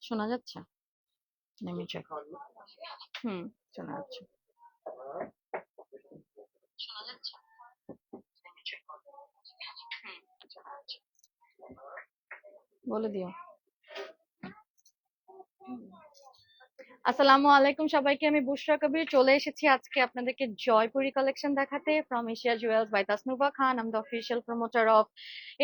শোনা যাচ্ছে? নেমে চেক। হুম, শোনা যাচ্ছে। শোনা যাচ্ছে? নেমে চেক। হুম, শোনা যাচ্ছে। বলে দিও। আসসালামু আলাইকুম সবাইকে, আমি বুশরা কবির চলে এসেছি আজকে আপনাদেরকে জয়পুরি কালেকশন দেখাতে from Asia jewels by Tasnuva Khan. I am the official promoter of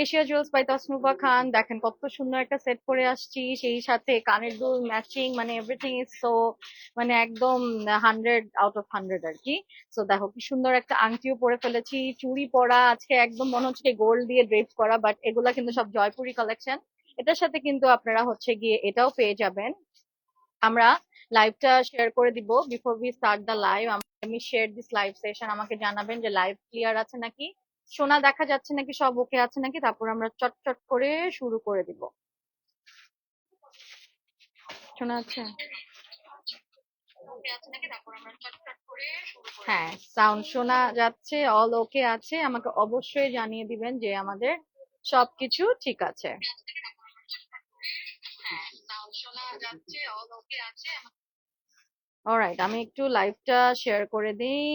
Asia jewels by Tasnuva Khan. দেখেন কত সুন্দর একটা সেট পরে আসছি, সেই সাথে কানের দুল ম্যাচিং, মানে এভরিথিং ইজ সো, মানে একদম 100 আউট অফ 100 আর কি। সো দেখো কি সুন্দর একটা আংটিও পরে ফেলেছি, চুড়ি পরা আজকে একদম মনে হচ্ছে গোল্ড দিয়ে ড্রেপ করা, বাট এগুলা কিন্তু সব জয়পুরি কালেকশন। এটার সাথে কিন্তু আপনারা হচ্ছে গিয়ে এটাও পেয়ে যাবেন। আমরা লাইভটা শেয়ার করে দিব before we start the live. আমি শেয়ার দিস লাইভ সেশন, আমাকে জানাবেন যে লাইভ ক্লিয়ার আছে নাকি, শোনা দেখা যাচ্ছে নাকি, সব ওকে আছে নাকি, তারপর আমরা চটচট করে শুরু করে দিব। শোনা যাচ্ছে? হ্যাঁ, সাউন্ড শোনা যাচ্ছে, অল ওকে আছে, আমাকে অবশ্যই জানিয়ে দিবেন যে আমাদের সবকিছু ঠিক আছে। হ্যাঁ, সাউন্ড শোনা যাচ্ছে, অল ওকে আছে। অলরাইট, আমি একটু লাইভটা শেয়ার করে দিই,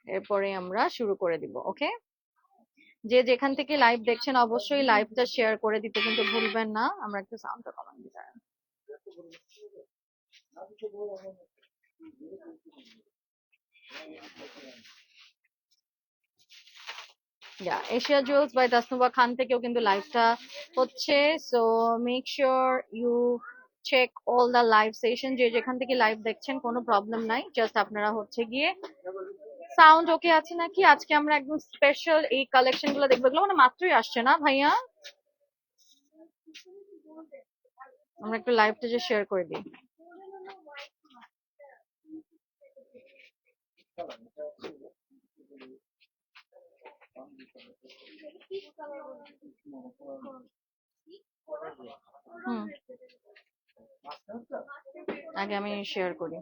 এরপরে আমরা শুরু করে দিব। ওকে, যে যেখান থেকে লাইভ দেখছেন অবশ্যই লাইভটা শেয়ার করে দিতে কিন্তু ভুলবেন না। আমরা একটু সাউন্ডটা কমান দিই। Asia jewels by Tasnuva Khan থেকেও কিন্তু লাইভটা হচ্ছে, so make sure you check all the live session. যে যেখান থেকে লাইভ দেখছেন কোনো প্রবলেম নাই, জাস্ট আপনারা হচ্ছে গিয়ে সাউন্ড ওকে আছে নাকি। আজকে আমরা একদম স্পেশাল এই কালেকশন গুলো দেখবো, এগুলো মানে মাত্রই আসছে না ভাইয়া। আমরা একটু লাইভটা যে শেয়ার করে দিই। হুম, আগে আমি শেয়ার করি,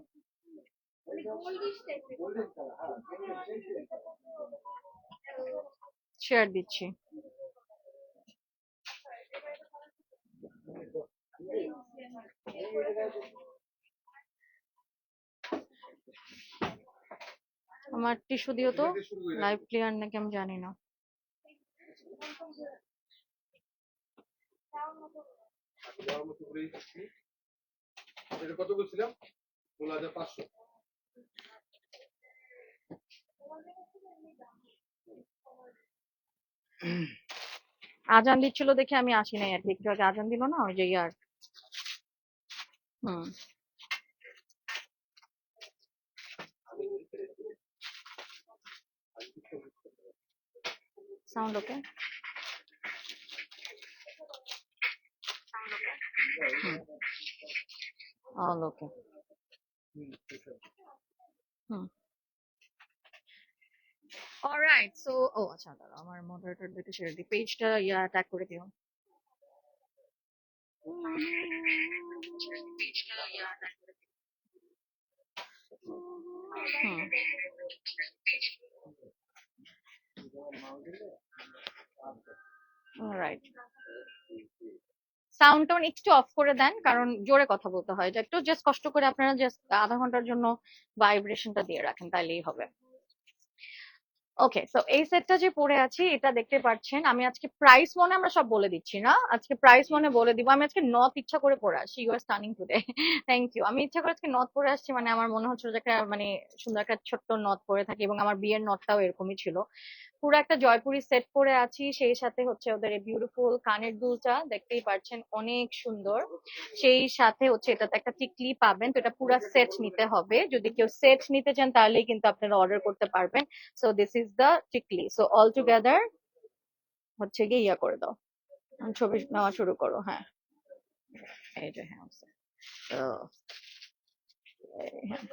শেয়ার দিচ্ছি। আমার টিস্যু দিও তো, লাইভ ক্লিয়ার নাকি আমি জানি না। কত বলছিলাম? 16,500। আজান দিচ্ছিল দেখে আমি আসি নাই আর কি, একটু আগে আজান দিল না, ওই যে ইয়ার। Hmm, sound okay? All okay. Hmm, alright, so ও আচ্ছা দাঁড়াও, আমার মডারেটরদেরকে শেয়ার দিই, পেজটা ইয়া ট্যাগ করে দিও। হুম, অলরাইট, সাউন্ড টোন একটু অফ করে দেন, কারণ জোরে কথা বলতে হয়, যে একটু জাস্ট কষ্ট করে আপনারা জাস্ট আধা ঘন্টার জন্য ভাইব্রেশনটা দিয়ে রাখেন, তাইলেই হবে। ওকে, সো এই সেটটা যে পরে আছি এটা দেখতে পাচ্ছেন, আমি আজকে প্রাইস মনে আমরা সব বলে দিচ্ছি না, আজকে প্রাইস মনে বলে দিব। আমি আজকে নথ ইচ্ছা করে পরে আসছি, you are stunning today, thank you. আমি ইচ্ছা করে আজকে নথ পরে আসছি, মানে আমার মনে হচ্ছে যে একটা মানে সুন্দর একটা ছোট্ট নথ পরে থাকি, এবং আমার বিয়ের নথটাও এরকমই ছিল। পুরো একটা জয়পুরি সেট পরে আছি, সেই সাথে হচ্ছে ওদের এই বিউটিফুল কানের দুলটা দেখতেই পাচ্ছেন, অনেক সুন্দর। সেই সাথে হচ্ছে এটাতে একটা টিকলি পাবেন, তো এটা পুরো সেট নিতে হবে, যদি কেউ সেট নিতে চান তাহলেই কিন্তু আপনারা অর্ডার করতে পারবেন। সো দিস ইজ দ্য টিকলি, সো অল টুগেদার হচ্ছে গিয়ে ইয়া করে দাও, ছবি নেওয়া শুরু করো। হ্যাঁ, এই যে হ্যাঁ, তো হ্যাঁ,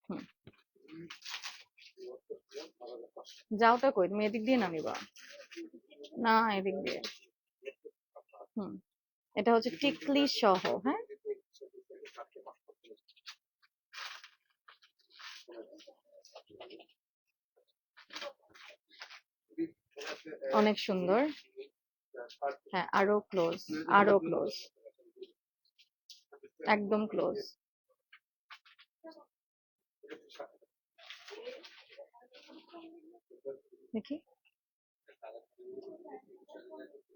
হুম, যাও তো কই তুমি এদিক দিয়ে নামিবা। না, এদিক দিয়ে। হুম, এটা হচ্ছে টিকলি সহ, হ্যাঁ। অনেক সুন্দর। হ্যাঁ, আরো ক্লোজ, আরো ক্লোজ, একদম ক্লোজ। দেখি।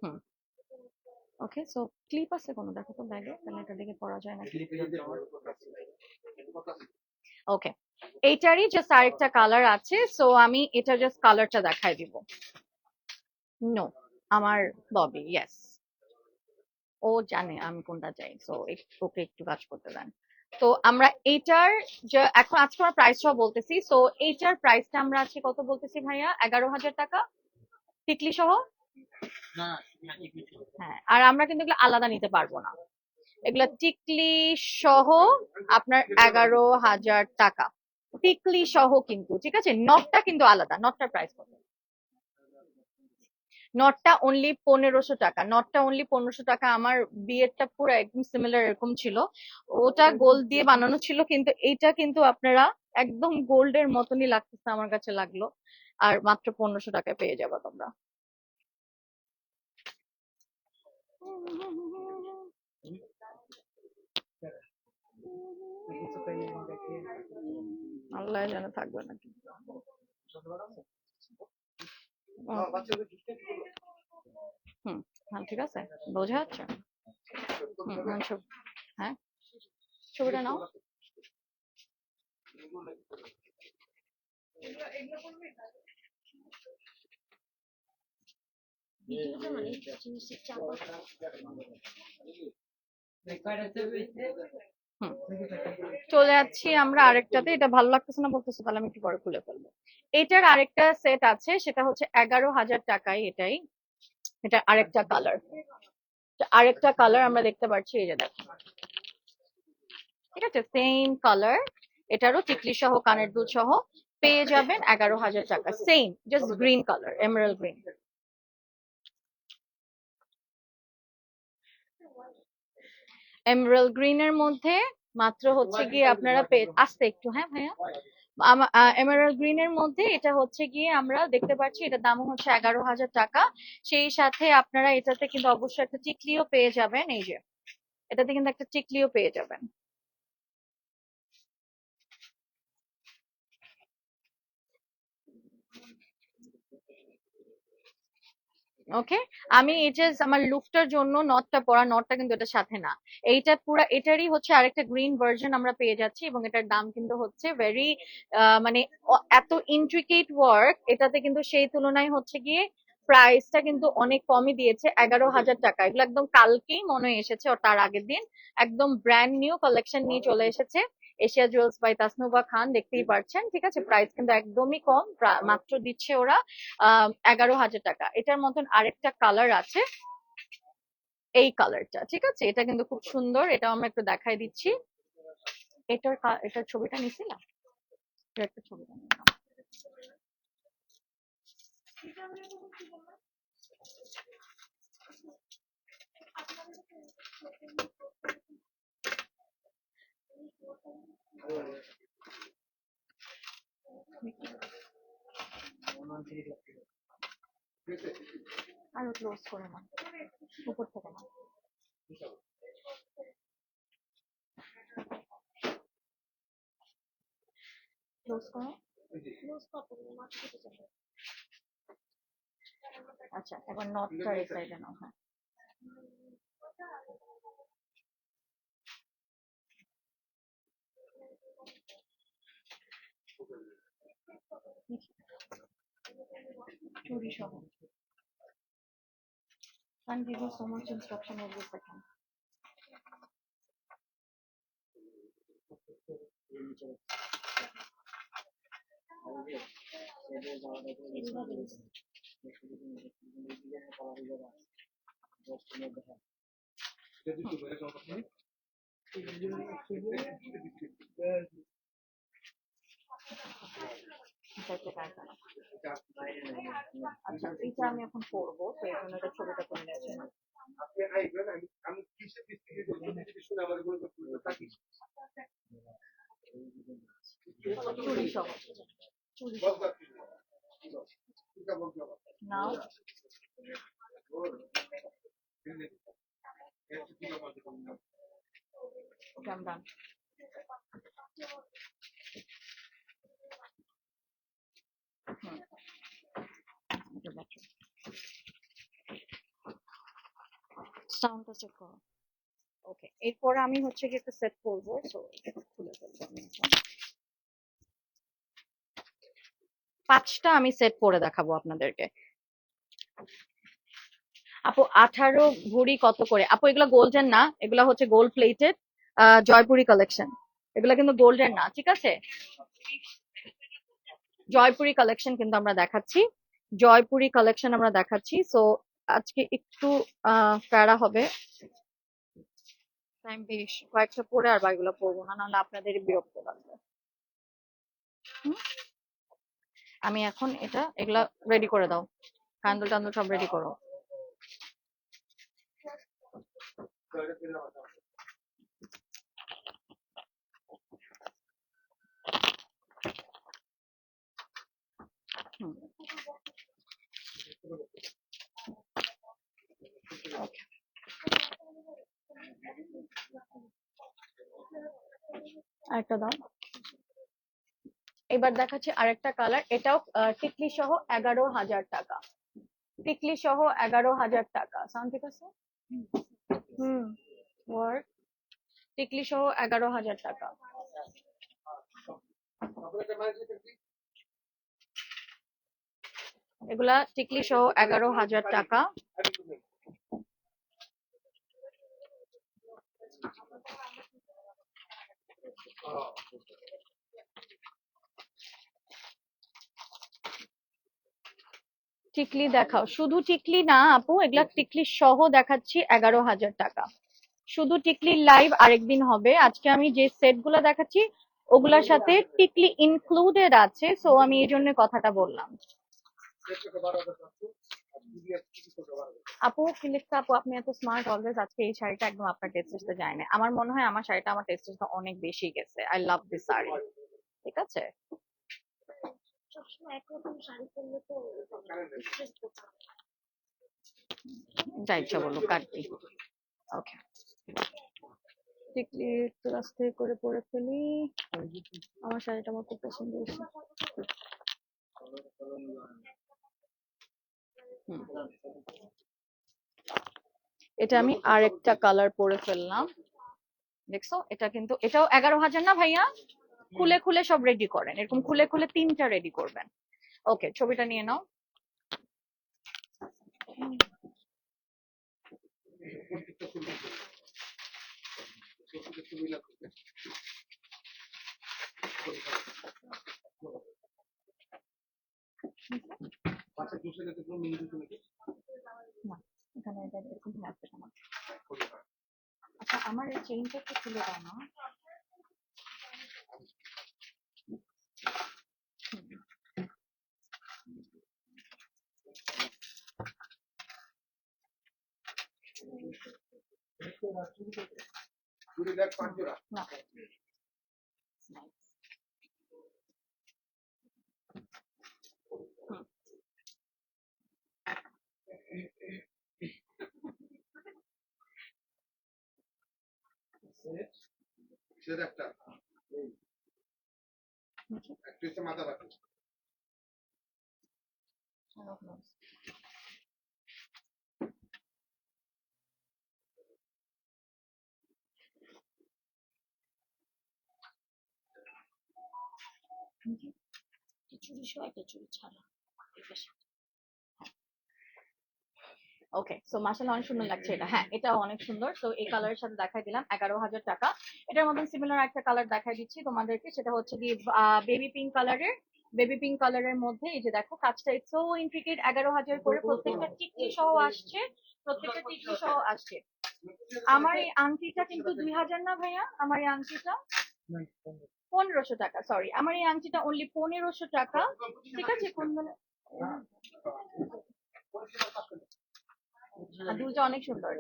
হুম, ওকে। সো ক্লিপ আছে কোনো, দেখো তো ব্যাগে, তাহলে এটা দেখে পড়া যায় নাকি। ওকে, এইটারই জাস্ট আরেকটা কালার আছে, সো আমি এটা জাস্ট কালারটা দেখাই দিব। নো, আমার ববি, ইয়েস, ও জানে আমি কোনটা চাই, সো ওকে একটু কাজ করতে দেন। তো আমরা এইটার যে এখন আজকে আমরা প্রাইসটা বলতেছি, সো এইটার প্রাইসটা আমরা আজকে কত বলতেছি ভাইয়া? 11,000 টাকা টিকলি সহ। হ্যাঁ, আর আমরা কিন্তু এগুলো আলাদা নিতে পারবো না, এগুলা টিকলি সহ আপনার 11,000 টাকা, টিকলি সহ কিন্তু, ঠিক আছে। নটটা কিন্তু আলাদা, নটটার প্রাইস কত? নটটা অনলি 1,500 টাকা, নটটা অনলি 1,500 টাকা। আমার বিয়েরটা পুরো একদম সিমিলার এরকম ছিল, ওটা গোল্ড দিয়ে বানানো ছিল, কিন্তু এইটা কিন্তু আপনারা একদম গোল্ডের মতনই লাগতেছে, আমার কাছে লাগলো। আর মাত্র 1,500 টাকায় পেয়ে যাবে তোমরা। আল্লাহ জানে থাকবে নাকি। হুম, হ্যাঁ ঠিক আছে, বোঝা যাচ্ছে। হ্যাঁ, ছবিটা নাও। হুম, চলে যাচ্ছি আমরা আরেকটাতে। এটা ভালো লাগতেছে না বলতেছে, তাহলে আমি একটু পরে খুলে ফেলবো। এটার আরেকটা সেট আছে, সেটা হচ্ছে 11,000 টাকায়। এটাই, এটা আরেকটা কালার, আরেকটা কালার আমরা দেখতে পাচ্ছি, এই যে দেখো, ঠিক আছে, সেম কালার। এটারও টিকলি সহ কানের দুল সহ পেয়ে যাবেন 11,000 টাকা, same just green colour, Emerald green. Emerald গ্রিনের মধ্যে মাত্র হচ্ছে গিয়ে আপনারা আসতে একটু, হ্যাঁ ভাইয়া, এমারাল্ড গ্রিনের মধ্যে এটা হচ্ছে গিয়ে আমরা দেখতে পাচ্ছি, এটার দাম হচ্ছে 11,000 টাকা। সেই সাথে আপনারা এটাতে কিন্তু অবশ্যই একটা টিকলিও পেয়ে যাবেন, এই যে এটাতে কিন্তু একটা টিকলিও পেয়ে যাবেন। ওকে, আমি এই যে আমার লুকটার জন্য নটটা পরা, নটটা কিন্তু এটার সাথে না, এইটা পুরো এটারই হচ্ছে আরেকটা গ্রিন ভার্সন আমরা পেয়ে যাচ্ছি, এবং এটার দাম কিন্তু হচ্ছে ভেরি, মানে এত ইন্ট্রিকেট ওয়ার্ক এটাতে, কিন্তু সেই তুলনায় হচ্ছে গিয়ে প্রাইসটা কিন্তু অনেক কমই দিয়েছে, 11,000 টাকা। এগুলো একদম কালকেই মনে হয় এসেছে, ও তার আগের দিন একদম ব্র্যান্ড নিউ কালেকশন নিয়ে চলে এসেছে এশিয়া জুয়েলস বাই তাসনুবা খান, দেখতেই পাচ্ছেন, ঠিক আছে। প্রাইস কিন্তু একদমই কম, মাত্র দিচ্ছে ওরা 11,000 টাকা। এটার মতন আরেকটা কালার আছে, এই কালারটা, ঠিক আছে, এটা কিন্তু খুব সুন্দর, এটা আমরা একটু দেখাই দিচ্ছি। এটার ছবিটা নিছি না, এটার একটা ছবিটা নিলাম। আরো ক্লোজ করে না, উপর থেকে না, ক্লোজ করো। আচ্ছা, এবার নটটা এই সাইডে নাও, হ্যাঁ। চুরি সহ, and give you so much instruction every second. এটা একটা কারখানা। আচ্ছা এটা আমি এখন করবো, তো এই জন্য এটা ছবিটা তুলে নিয়েছি। চুরি সহ, চুরি সহ নাও। ওকে আমি ডান। সাউন্ডটা চেক করো। ওকে, এরপরে আমি হচ্ছে কি একটা সেট করবো, সো খুলে ফেলবো আমি এখন। 5টা আমি সেট করে দেখাবো আপনাদেরকে। আপু 18 ভরি কত করে? আপু এগুলো গোল্ডেন না, এগুলো হচ্ছে গোল্ড প্লেটেড জয়পুরি কালেকশন। এগুলো কিন্তু গোল্ডেন না, ঠিক আছে? জয়পুরি কালেকশন কিন্তু আমরা দেখাচ্ছি, জয়পুরি কালেকশন আমরা দেখাচ্ছি। সো আজকে একটু প্যারা হবে, টাইম বেশ কয়েকটা পরে আর বাকিগুলো পড়বো না, নাহলে আপনাদের বিরক্ত লাগবে। হুম? আমি এখন এগুলা রেডি করে দাও, ক্যান্ডেল ট্যান্ডেল সব রেডি করো। হুম, okay. আরেকটা দাও। এবার দেখাচ্ছি আরেকটা কালার, এটাও টিকলি সহ 11,000 টাকা। টিকলি সহ 11,000 টাকা। সাউন্ড ঠিক আছে? হুম, ওয়ার্ক টিকলি সহ 11,000 টাকা। এগুলা টিকলি সহ 11,000 টাকা। টিকলি দেখাও, শুধু টিকলি না আপু, এগুলা টিকলি সহ দেখাচ্ছি 11,000 টাকা। শুধু টিকলি লাইভ আরেকদিন হবে, আজকে আমি যে সেট গুলা দেখাচ্ছি ওগুলার সাথে টিকলি ইনক্লুডেড আছে, সো আমি এই জন্য কথাটা বললাম। আপু ফিলিক্সা আপু, আপনি এত স্মার্ট অলওয়েজ, আজকে এই শাড়িটা একদম আপনার টেস্টে যায় না। আমার মনে হয় আমার শাড়িটা আমার টেস্টে অনেক বেশি গেছে। আই লাভ দিস শাড়ি, ঠিক আছে? যা ইচ্ছা বলো, কাটতি। ওকে, টিকলি একটু আস্তে করে পরে ফেলি, আমার শাড়িটা আমার খুব পছন্দ হয়েছে। হুম, এটা আমি আরেকটা কালার পরে ফেললাম, দেখছো? এটা কিন্তু এটাও 11,000 না ভাইয়া? খুলে খুলে সব রেডি করেন, এরকম খুলে খুলে 3টা রেডি করবেন। ওকে, ছবিটা নিয়ে নাও। না, এখানে এটা এরকম লাগবে না। আচ্ছা আমার এই চেইনটা একটু খুলে দাও না। না, হুম, চুরি সহ একটা চুরি ছাড়া। ওকে, সো মাশাআল্লাহ অনেক সুন্দর লাগছে এটা। হ্যাঁ, এটাও অনেক সুন্দর। তো এই কালারের সাথে দেখাই দিলাম 11,000 টাকা। এটার মধ্যে সিমিলার একটা কালার দেখাই দিচ্ছি তোমাদেরকে, সেটা হচ্ছে কি বেবি পিঙ্ক কালারের। বেবি পিঙ্ক কালারের মধ্যে এই যে দেখো কাজটা সো ইন্ট্রিকেট, 11,000 করে প্রত্যেকটা টিকলি সহ আসছে, প্রত্যেকটা টিকলি সহ আসছে। আমার এই আংটিটা কিন্তু 2,000 না ভাইয়া? আমার এই আংটিটা 1500 টাকা, সরি, আমার এই আংটিটা অনলি 1500 টাকা। ঠিক আছে, কোন মানে দুলটা অনেক সুন্দর।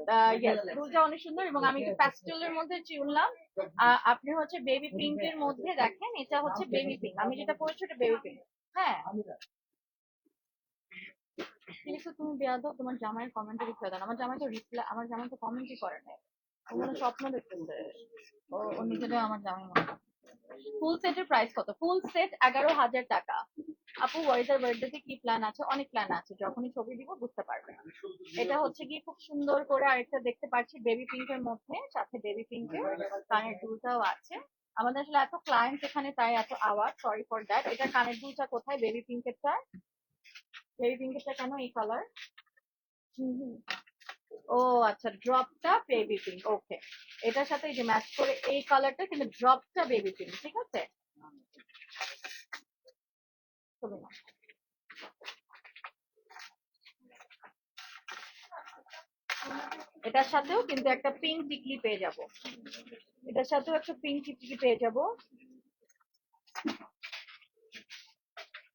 ইয়েস, দুলটা অনেক সুন্দর এবং আমি একটু প্যাস্টেলের মধ্যে চুনলাম। আপনি হচ্ছে বেবি পিঙ্ক এর মধ্যে দেখেন, এটা হচ্ছে বেবি পিঙ্ক, আমি যেটা পরেছি ওটা বেবি পিঙ্ক। হ্যাঁ, লিখছো তুমি বেয়াদব, তোমার জামাইয়ের কমেন্টে রিপ্লাই দেন। আমার জামাই তো রিপ্লাই, আমার জামাই তো কমেন্টই করে না, ও মনে হয় স্বপ্ন দেখতেছে। ও নিজেটা আমার জামাই মনে হয়। ফুল সেটের প্রাইস কত? ফুল সেট 11,000 টাকা। আপু ওয়াইজার বার্থডেতে কি প্ল্যান আছে? অনেক প্ল্যান আছে, যখনই ছবি দিব বুঝতে পারবেন। এটা হচ্ছে কি খুব সুন্দর করে আরেকটা দেখতে পাচ্ছি বেবি পিঙ্কের মধ্যে, সাথে বেবি পিঙ্কের কানের দুলটাও আছে। আমাদের আসলে এত ক্লায়েন্ট এখানে, তাই এত আওয়াজ, সরি ফর দ্যাট। এটা কানের দুলটা কোথায়? বেবি পিঙ্কেরটা। বেবি পিঙ্কেরটা কেন এই কালার? ও আচ্ছা, ড্রপটা বেবি পিঙ্ক, ওকে। এটার সাথে এই যে ম্যাচ করে এই কালারটা, কিন্তু ড্রপটা বেবি পিঙ্ক, ঠিক আছে। ছবি নাও। এটার সাথেও কিন্তু একটা পিঙ্ক টিকলি পেয়ে যাব, এটার সাথেও একটা পিঙ্ক টিকলি পেয়ে যাব।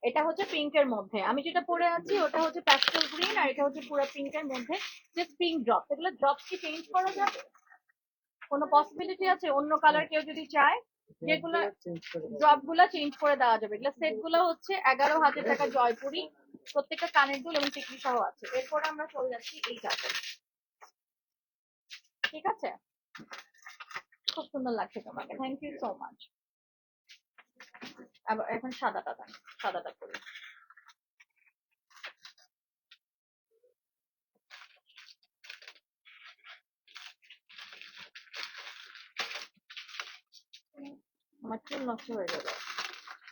এটা হচ্ছে পিঙ্কের মধ্যে, আমি যেটা পরে আছি ওটা হচ্ছে প্যাস্টেল গ্রিন, আর এটা হচ্ছে পুরো পিঙ্কের মধ্যে জাস্ট পিঙ্ক ড্রপ। এগুলো ড্রপ কি চেঞ্জ করা যাবে? কোনো পসিবিলিটি আছে অন্য কালার কেউ যদি চায়? যেগুলো ড্রপ গুলা চেঞ্জ করে দেওয়া যাবে। এগুলো সেট গুলো হচ্ছে 11,000 টাকা জয়পুরি, প্রত্যেকটা কানের দুল এবং টিকলি সহ আছে। এরপরে আমরা চলে যাচ্ছি এইটাতে, ঠিক আছে। খুব সুন্দর লাগছে তোমাকে, থ্যাংক ইউ সো মাচ। আবার এখন সাদাটা দেন, সাদাটা করি। আমার চুল নষ্ট হয়ে গেল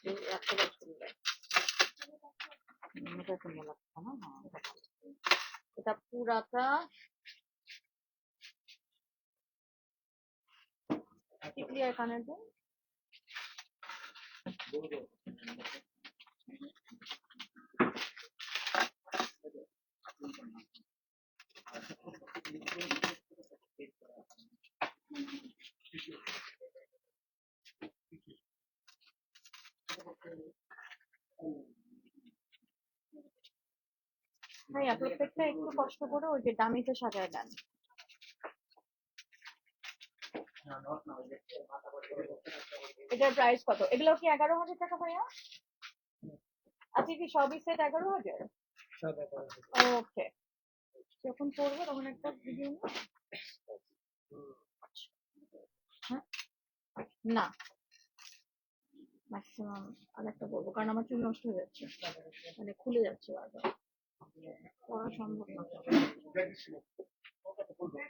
এই এতটা চুলে। এটা সুন্দর লাগছে না? হ্যাঁ, এটা ভালো। এটা পুরাটা টিকলি আর কানের দুল। ভাইয়া প্রত্যেকটা একটু কষ্ট করে ওই যে দামিতে সাজায় দেন। এটার প্রাইস কত? এগুলো কি 11,000 টাকা ভাইয়া? আজকে কি সবই সেট 11,000? ওকে, যখন করবো তখন একটা ভিডিও। হ্যাঁ, না, ম্যাক্সিমাম আরেকটা বলবো, কারণ আমার চুল নষ্ট হয়ে যাচ্ছে, মানে খুলে যাচ্ছে বারবার, পড়া সম্ভব না।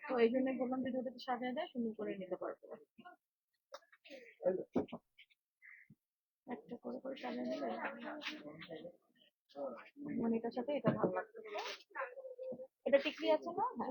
তো এই জন্য বললাম যদি ওটাতে সাজিয়ে দেয় সুন্দর করে নিতে পারবো। একটা করে করে সাজিয়ে নিলে মানে এটার সাথে এটা ভালো লাগবে। এটা টিকলি আছে না? হ্যাঁ,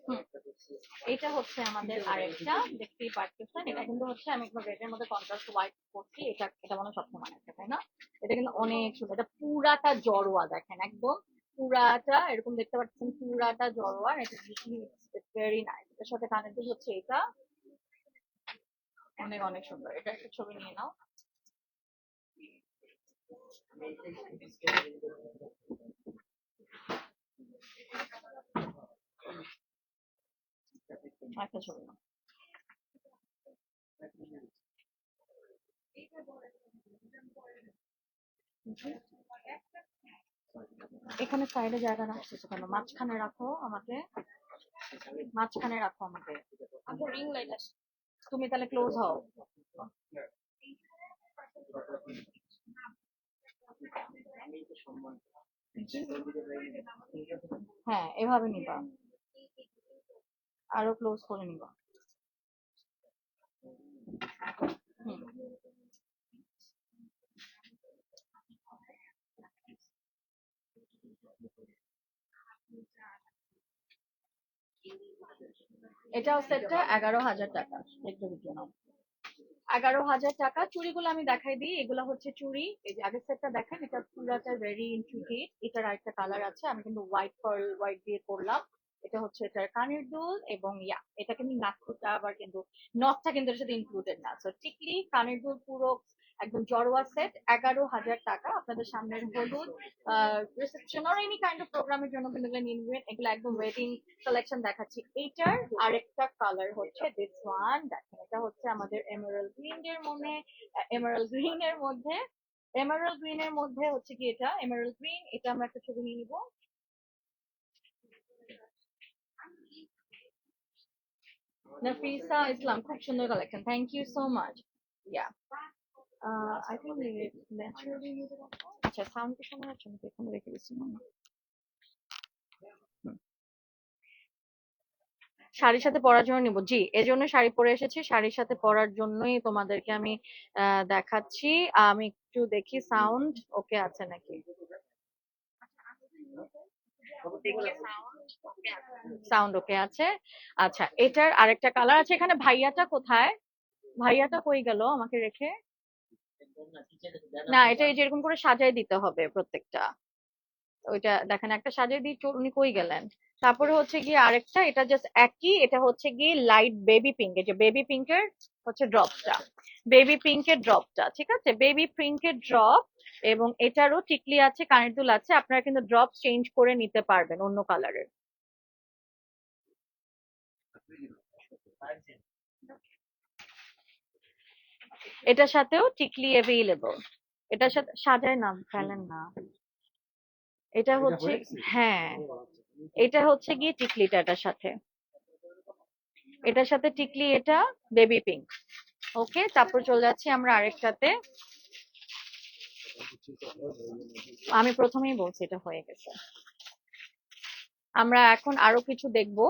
হুম। এটা হচ্ছে আমাদের আরেকটা, দেখতেই পারতেছেন, এটা কিন্তু হচ্ছে আমি একবার রেডের মধ্যে কন্ট্রাস্ট হোয়াইট করছি। এটা এটা মনে হয় সবসময় মানাচ্ছে, তাই না? এটা কিন্তু অনেক সুন্দর, এটা পুরাটা জড়োয়া, দেখেন একদম পুরাটা এরকম দেখতে পাচ্ছেন, পুরাটা জড়োয়া। এটা ভেরি নাইস। এটার সাথে কানের দুল হচ্ছে এটা, অনেক অনেক সুন্দর। এটা একটা ছবি নিয়ে নাও। একটা ছবি নাও। এখানে সাইডে জায়গা রাখতেছো কেন? মাঝখানে রাখো আমাকে, মাঝখানে রাখো আমাকে। রিং লাইট আছে, তুমি তাহলে ক্লোজ হও। হ্যাঁ, এভাবে নিবা, আরো ক্লোজ করে নিবা। হুম। এটাও সেটটা 11,000 টাকা। একটু দিকে নাও। 11,000 টাকা। চুড়িগুলো আমি দেখাই দিই, এগুলো হচ্ছে চুড়ি। এই যে আগের সেটটা দেখেন, এটা পুরাটা ভেরি ইন্ট্রিকেট। এটার আরেকটা কালার আছে, আমি কিন্তু হোয়াইট পার্ল হোয়াইট দিয়ে করলাম। এটা হচ্ছে এটার কানের দুল এবং এটা কিন্তু নাকটা আবার কিন্তু নথটা কিন্তু এর সাথে ইনক্লুডেড না। সো টিকলি কানের দুল পুরো একদম জড়োয়া সেট 11,000 টাকা। আপনাদের সামনের হলুদ রিসেপশন আর এনি কাইন্ড অফ প্রোগ্রামের জন্য কিন্তু এগুলো নিয়ে নেবেন। এগুলো একদম ওয়েডিং কালেকশন দেখাচ্ছি। এইটার আরেকটা কালার হচ্ছে দিস ওয়ান, দেখেন এটা হচ্ছে আমাদের এমারাল্ড গ্রিন এর মধ্যে, এমারাল্ড গ্রিন এর মধ্যে, এমারাল্ড গ্রিন এর মধ্যে হচ্ছে কি এটা এমারাল্ড গ্রিন। এটা আমরা একটা ছবি নিয়ে নিব। নাফিসা ইসলাম, খুব সুন্দর collection, thank you so much. Ya I think naturally. আচ্ছা, সাউন্ড কি শোনা যাচ্ছে নাকি? এখানে রেখে দিচ্ছি না। শাড়ির সাথে পরার জন্য নিব, জি, এজন্য শাড়ি পরে এসেছি। শাড়ির সাথে পরার জন্যই তোমাদেরকে আমি দেখাচ্ছি। আমি একটু দেখি সাউন্ড ওকে আছে নাকি। সাউন্ড ওকে আছে। আচ্ছা, এটার আরেকটা কালার আছে। এখানে ভাইয়াটা কোথায়? ভাইয়াটা কই গেল আমাকে রেখে? না, এটা এই যে এরকম করে সাজাই দিতে হবে প্রত্যেকটা। ওইটা দেখেন, একটা সাজিয়ে দিই, উনি কই গেলেন? তারপরে হচ্ছে গিয়ে আরেকটা, এটা জাস্ট একই, এটা হচ্ছে গিয়ে লাইট বেবি পিঙ্ক, এই যে বেবি পিঙ্কের হচ্ছে ড্রপটা, বেবি পিঙ্কের ড্রপটা, ঠিক আছে, বেবি পিঙ্কের ড্রপ। এবং এটারও টিকলি আছে, কানের দুল আছে, আপনারা কিন্তু ড্রপ চেঞ্জ করে নিতে পারবেন অন্য কালারের। এটার সাথেও টিকলি অ্যাভেলেবল। এটার সাথে সাজায় না, ফেলেন না। এটা হচ্ছে, হ্যাঁ, এটা হচ্ছে গিয়ে টিকলিটা এটার সাথে, এটার সাথে টিকলি, এটা বেবি পিঙ্ক। ওকে, তারপর চলে যাচ্ছি আমরা আরেকটাতে। আমি প্রথমেই বলছি এটা হয়ে গেছে। আমরা এখন আরো কিছু দেখবো।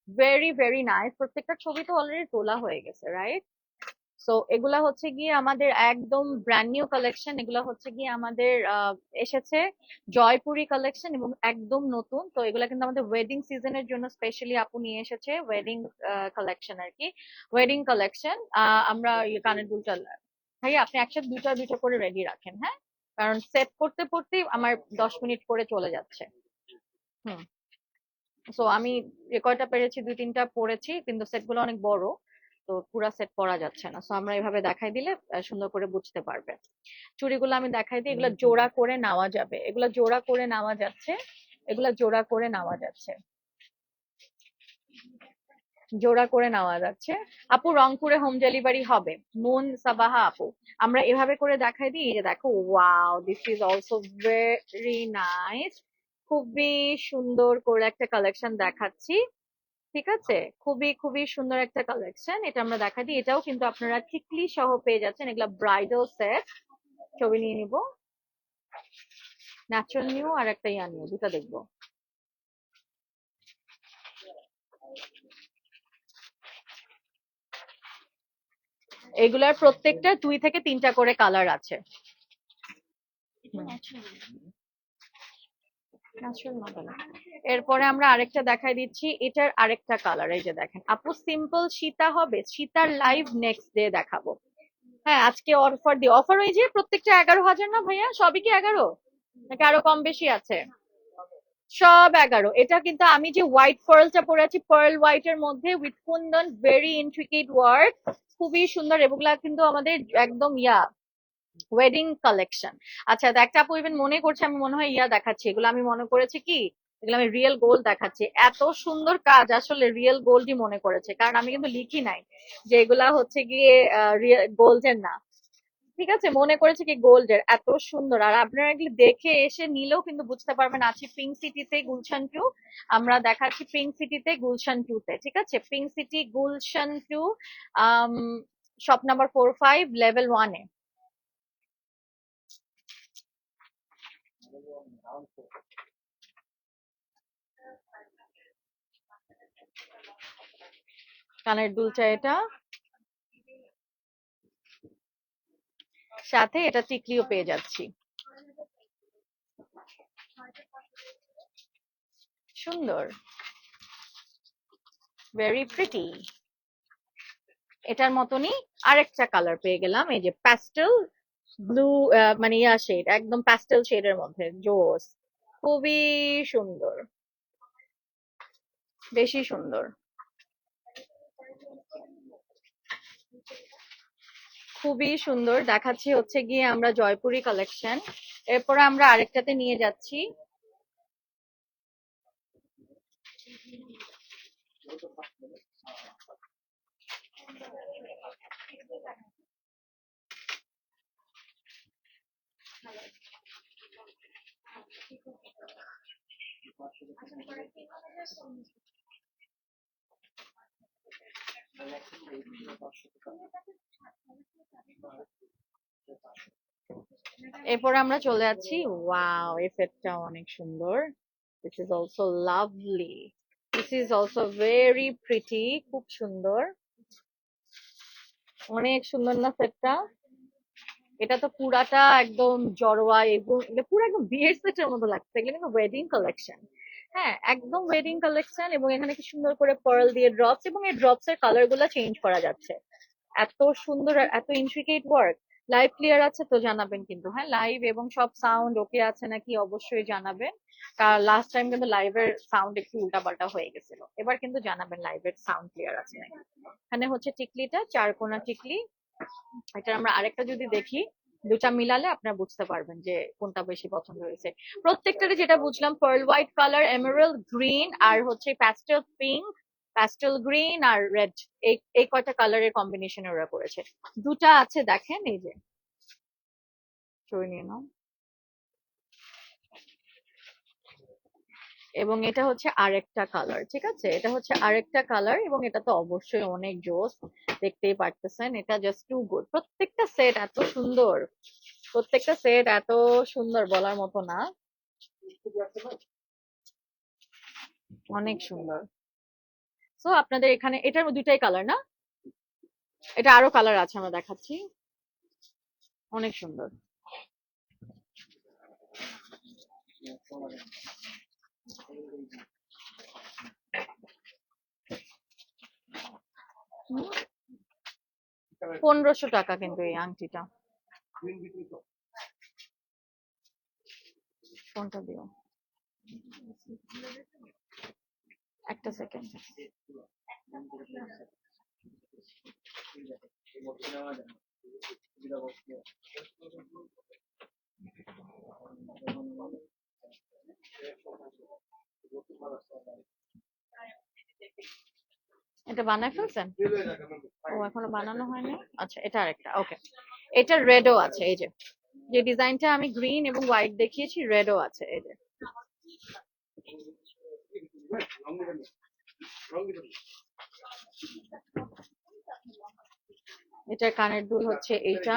ভেরি ভেরি নাইস, প্রত্যেকটা ছবি তো অলরেডি তোলা হয়ে গেছে, রাইট? সো এগুলা হচ্ছে গিয়ে আমাদের একদম ব্র্যান্ড নিউ কালেকশন। এগুলা হচ্ছে গিয়ে আমাদের এসেছে জয়পুরি কালেকশন এবং একদম নতুন। তো এগুলা কিন্তু আমাদের ওয়েডিং সিজনের জন্য স্পেশালি আপু নিয়ে এসেছে, ওয়েডিং কালেকশন আর কি, ওয়েডিং কালেকশন। আমরা কানের দুলটা, ভাই আপনি একসাথে দুইটা দুইটা করে রেডি রাখেন, হ্যাঁ, কারণ সেট করতে করতেই আমার 10 মিনিট করে চলে যাচ্ছে। হুম। সো আমি যে কয়টা পেরেছি দুই তিনটা পড়েছি, কিন্তু সেট গুলো অনেক বড়, তো পুরা সেট পরা যাচ্ছে না। সো আমরা এভাবে দেখাই দিলে সুন্দর করে বুঝতে পারবে। চুড়িগুলো আমি দেখাই দিই, এগুলা জোড়া করে নেওয়া যাবে, এগুলা জোড়া করে নেওয়া যাচ্ছে, এগুলা জোড়া করে নেওয়া যাচ্ছে, জোড়া করে নেওয়া যাচ্ছে। আপু রংপুরে হোম ডেলিভারি হবে, মুন সাবাহা আপু। আমরা এভাবে করে দেখাই দিই, এই যে দেখো, wow, this is also very nice. খুবই সুন্দর করে একটা কালেকশন দেখাচ্ছি, ঠিক আছে, খুবই খুবই সুন্দর একটা কালেকশন। এটা আমরা দেখা দিই, এটাও কিন্তু আপনারা টিকলি সহ পেয়ে যাচ্ছেন। এগুলা ব্রাইডাল সেট। ছবি নিয়ে নিব, ন্যাচারাল নিউ আর একটা ইয়া নিউ, দুটা দেখবো। এগুলার প্রত্যেকটা 2 থেকে 3টা করে কালার আছে। Natural model. এরপরে আমরা আরেকটা দেখাই দিচ্ছি, এটার আরেকটা কালার, এই যে দেখেন আপু, সিম্পল সীতা হবে, সীতার লাইভ নেক্সট ডে দেখাবো। হ্যাঁ, আজকে অফার দিই, অফার ওই যে প্রত্যেকটা 11,000 না ভাইয়া, সবই কি 11 নাকি আরো কম বেশি আছে? সব 11। এটা কিন্তু আমি যে হোয়াইট পার্লটা পরে আছি, পার্ল হোয়াইট এর মধ্যে with Kundan, very intricate work, খুবই সুন্দর। এগুলা কিন্তু আমাদের একদম ওয়েডিং কালেকশন। আচ্ছা, তো একটা আপু ইভেন মনে করছে আমি মনে হয় দেখাচ্ছি, এগুলো আমি মনে করেছি কি এগুলো আমি রিয়েল গোল্ড দেখাচ্ছি। এত সুন্দর কাজ, আসলে রিয়েল গোল্ডই মনে করেছে, কারণ আমি কিন্তু লিখি নাই যে এগুলা হচ্ছে গিয়ে গোল্ডের না। ঠিক আছে, মনে করেছে কি গোল্ডের, এত সুন্দর। আর আপনারা এগুলো দেখে এসে নিলেও কিন্তু বুঝতে পারবেন। আছি পিঙ্ক সিটিতে, গুলশান 2। আমরা দেখাচ্ছি পিঙ্ক সিটিতে, গুলশান 2 তে, ঠিক আছে, পিঙ্ক সিটি গুলশান 2, আম শপ নাম্বার 45, লেভেল 1 এ। কানের দুলটা এটা, সাথে এটা টিকলিও পেয়ে যাচ্ছি। সুন্দর, ভেরি প্রিটি। এটার মতনই আরেকটা কালার পেয়ে গেলাম, এই যে প্যাস্টেল ব্লু, মানে ইয়া শেড, একদম প্যাস্টেল শেডের মধ্যে, জোস, খুবই সুন্দর, বেশি সুন্দর, খুবই সুন্দর দেখাচ্ছি। হচ্ছে গিয়ে আমরা জয়পুরি কালেকশন, এরপরে আমরা আরেকটাতে নিয়ে যাচ্ছি। এরপরে আমরা চলে যাচ্ছি, ওয়াও এই সেটটা অনেক সুন্দর, this is also lovely, this is also very pretty, খুব সুন্দর, অনেক সুন্দর না সেটটা? এটা তো পুরাটা একদম জড়োয়া এবং এটা পুরো একদম বিয়ের সেটের মতো লাগছে, এগুলো কিন্তু ওয়েডিং কালেকশন। হ্যাঁ, একদম ওয়েডিং কালেকশন, এবং এখানে কি সুন্দর করে পার্ল দিয়ে ড্রপস, এবং এই ড্রপস এর কালার গুলা চেঞ্জ করা যাচ্ছে, এত সুন্দর আর এত ইন্ট্রিকেট ওয়ার্ক। লাইভ ক্লিয়ার আছে তো জানাবেন কিন্তু, হ্যাঁ লাইভ এবং সব সাউন্ড ওকে আছে নাকি অবশ্যই জানাবেন, কারণ লাস্ট টাইম কিন্তু লাইভের সাউন্ড একটু উল্টাপাল্টা হয়ে গেছিল, এবার কিন্তু জানাবেন লাইভের সাউন্ড ক্লিয়ার আছে নাকি। এখানে হচ্ছে টিকলিটা চারকোনা টিকলি, এটা আমরা আরেকটা যদি দেখি, দুটা মিলালে আপনারা বুঝতে পারবেন যে কোনটা বেশি পছন্দ হয়েছে। প্রত্যেকটারে যেটা বুঝলাম, pearl white colour, emerald green, আর হচ্ছে প্যাস্টেল পিঙ্ক, প্যাস্টেল গ্রিন আর রেড, এই এই কয়টা কালারের কম্বিনেশনে ওরা করেছে। দুটা আছে দেখেন, এই যে ছবি নিয়ে নাও, এবং এটা হচ্ছে আরেকটা কালার, ঠিক আছে, এটা হচ্ছে আরেকটা কালার, এবং এটা তো অবশ্যই অনেক জোস, দেখতেই পারতেছেন, এটা জাস্ট টু গুড। প্রত্যেকটা সেট এত সুন্দর, প্রত্যেকটা সেট এত সুন্দর বলার মতো না, অনেক সুন্দর। সো আপনাদের এখানে এটার দুইটাই কালার না, এটা আরো কালার আছে আমরা দেখাচ্ছি, অনেক সুন্দর। হুম, 1500 টাকা কিন্তু এই আংটিটা, কোনটা দিও, একটা সেকেন্ড। এটা বানায় ফেলছেন? ও এখনো বানানো হয়নি, আচ্ছা এটা আরেকটা, ওকে। এটা রেডও আছে, এই যে যে ডিজাইনটা আমি গ্রিন এবং হোয়াইট দেখিয়েছি, রেডও আছে, এই যে এটার কানের দুল হচ্ছে এইটা,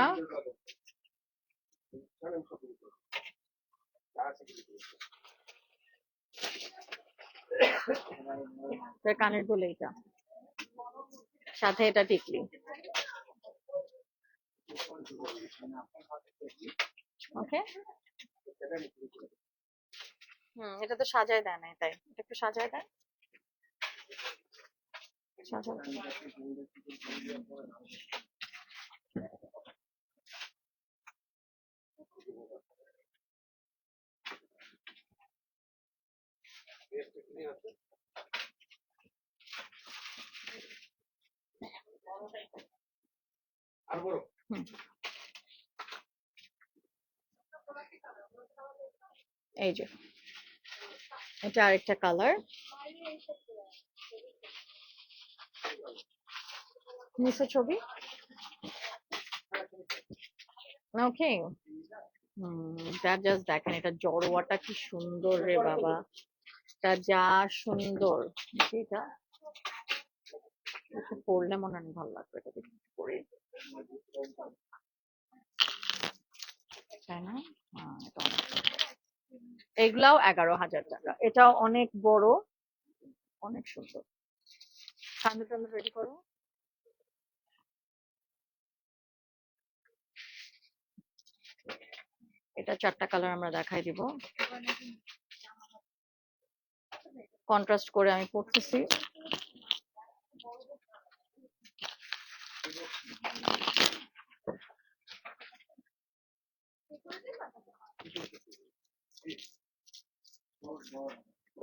এটার কানের দুল এইটা, সাথে এটা টিকলি, ওকে। এটা তো সাজায় দেয় না, তাই এটা একটু সাজায় দেয়, সাজায় হুম, এই যে এটা আরেকটা কালার, নিচে ছবি, ওকে। এটা জাস্ট দেখেন, এটা জড়োয়াটা কি সুন্দর রে বাবা, এটা যা সুন্দর, এটা একটু পরলে মনে হয় ভালো লাগবে, এটা দেখি পরে, তাই না? এটা অনেক সুন্দর। এগুলাও 11,000 টাকা। এটাও অনেক বড়, অনেক সুন্দর। সামনে টামনে রেডি করো। এটা 4টা কালার আমরা দেখাই দিব, কন্ট্রাস্ট করে আমি পড়তেছি।